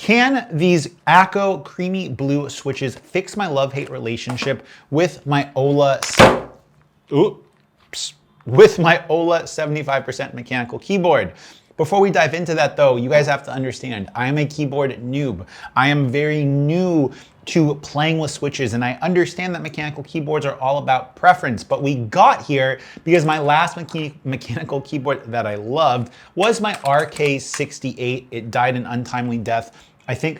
Can these ACO Creamy Blue switches fix my love-hate relationship with my Ola 75% mechanical keyboard? Before we dive into that though, you guys have to understand, I am a keyboard noob. I am very new to playing with switches, and I understand that mechanical keyboards are all about preference, but we got here because my last mechanical keyboard that I loved was my RK68. It died an untimely death. I think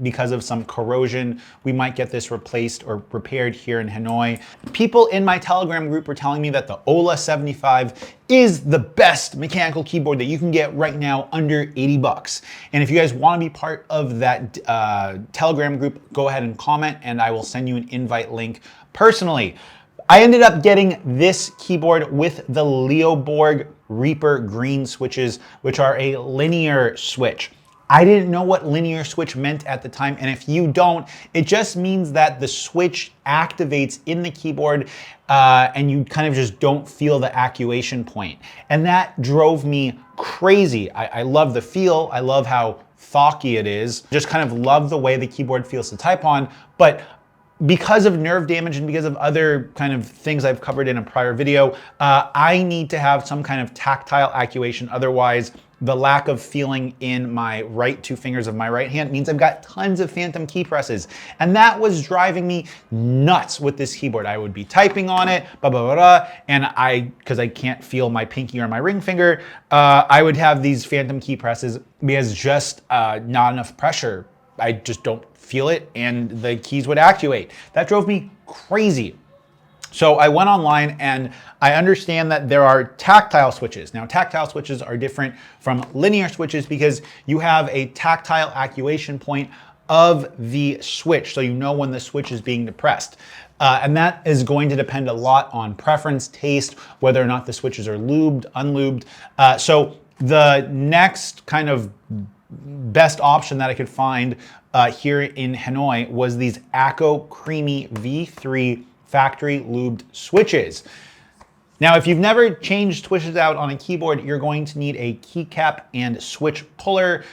because of some corrosion. We might get this replaced or repaired here in Hanoi. People in my Telegram group were telling me that the Ola 75 is the best mechanical keyboard that you can get right now under 80 bucks. And if you guys want to be part of that Telegram group, go ahead and comment and I will send you an invite link personally. I ended up getting this keyboard with the Leoborg Reaper Green switches, which are a linear switch. I didn't know what linear switch meant at the time, and if you don't, it just means that the switch activates in the keyboard and you kind of just don't feel the actuation point. And that drove me crazy. I love the feel, I love how thocky it is, just kind of love the way the keyboard feels to type on, but because of nerve damage and because of other kind of things I've covered in a prior video, I need to have some kind of tactile actuation. Otherwise, the lack of feeling in my right two fingers of my right hand means I've got tons of phantom key presses. And that was driving me nuts with this keyboard. I would be typing on it, and because I can't feel my pinky or my ring finger, I would have these phantom key presses because just not enough pressure. I just don't feel it and the keys would actuate. That drove me crazy. So I went online and I understand that there are tactile switches. Now, tactile switches are different from linear switches because you have a tactile actuation point of the switch, so you know when the switch is being depressed. And that is going to depend a lot on preference, taste, whether or not the switches are lubed, unlubed. So the next kind of best option that I could find here in Hanoi was these ACO Creamy V3 factory lubed switches. Now, if you've never changed switches out on a keyboard, you're going to need a keycap and switch puller.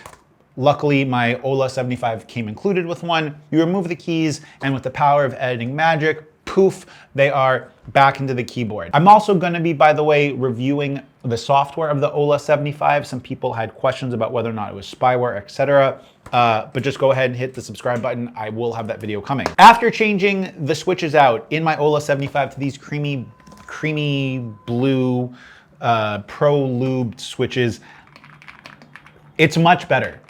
Luckily, my Ola 75 came included with one. You remove the keys, and with the power of editing magic, poof, they are back into the keyboard. I'm also gonna be, by the way, reviewing the software of the Ola 75. Some people had questions about whether or not it was spyware, etc. But just go ahead and hit the subscribe button. I will have that video coming. After changing the switches out in my Ola 75 to these creamy blue pro lubed switches, it's much better.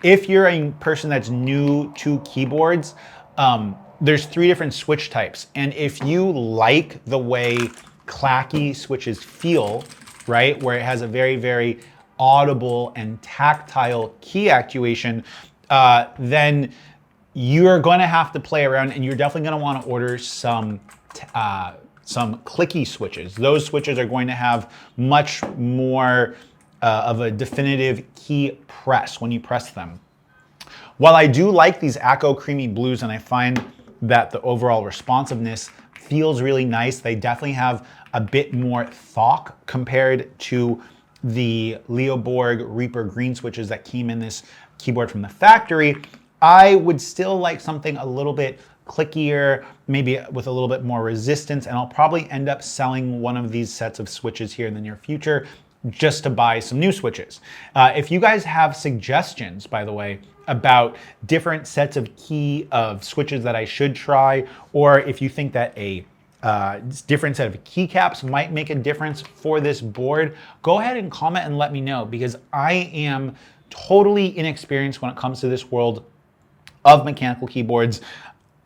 If you're a person that's new to keyboards, there's 3 different switch types. And if you like the way clacky switches feel, right, where it has a very, very audible and tactile key actuation, then you're gonna have to play around and you're definitely gonna wanna order some clicky switches. Those switches are going to have much more of a definitive key press when you press them. While I do like these ACO Creamy Blues and I find that the overall responsiveness feels really nice, they definitely have a bit more thock compared to the Leoborg Reaper Green switches that came in this keyboard from the factory. I would still like something a little bit clickier, maybe with a little bit more resistance, and I'll probably end up selling one of these sets of switches here in the near future just to buy some new switches. If you guys have suggestions, by the way, about different sets of switches that I should try, or if you think that a different set of keycaps might make a difference for this board, go ahead and comment and let me know, because I am totally inexperienced when it comes to this world of mechanical keyboards.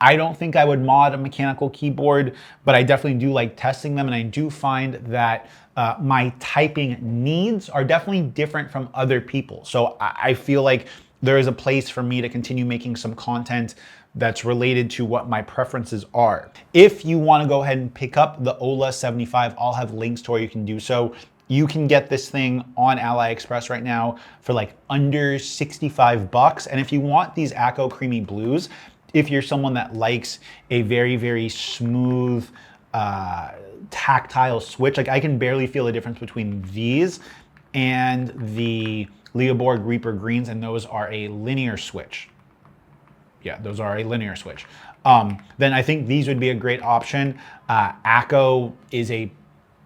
I don't think I would mod a mechanical keyboard, but I definitely do like testing them, and I do find that my typing needs are definitely different from other people. So I feel like there is a place for me to continue making some content that's related to what my preferences are. If you want to go ahead and pick up the Ola 75, I'll have links to where you can do so. You can get this thing on AliExpress right now for like under 65 bucks. And if you want these ACO Creamy Blues, if you're someone that likes a very, very smooth, tactile switch, like I can barely feel the difference between these and the Leoborg Reaper Greens, and those are a linear switch. Yeah, those are a linear switch. Then I think these would be a great option. ACO is a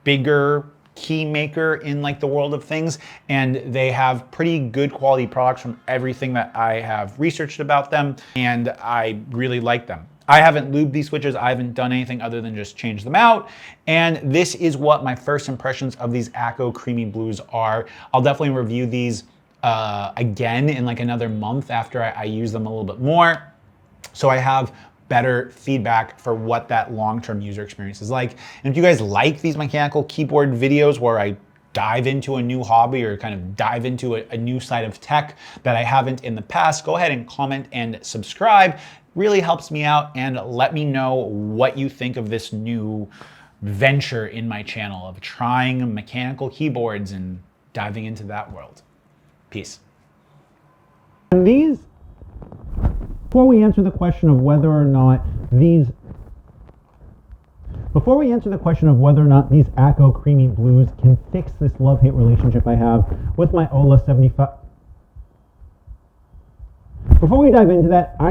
bigger key maker in like the world of things, and they have pretty good quality products from everything that I have researched about them, and I really like them. I haven't lubed these switches. I haven't done anything other than just change them out. And this is what my first impressions of these ACO Creamy Blues are. I'll definitely review these again in like another month after I use them a little bit more, so I have better feedback for what that long-term user experience is like. And if you guys like these mechanical keyboard videos where I dive into a new hobby or kind of dive into a new side of tech that I haven't in the past, go ahead and comment and subscribe. Really helps me out, and let me know what you think of this new venture in my channel of trying mechanical keyboards and diving into that world. Peace. And these, before we answer the question of whether or not these ACO Creamy Blues can fix this love-hate relationship I have with my Ola 75. Before we dive into that,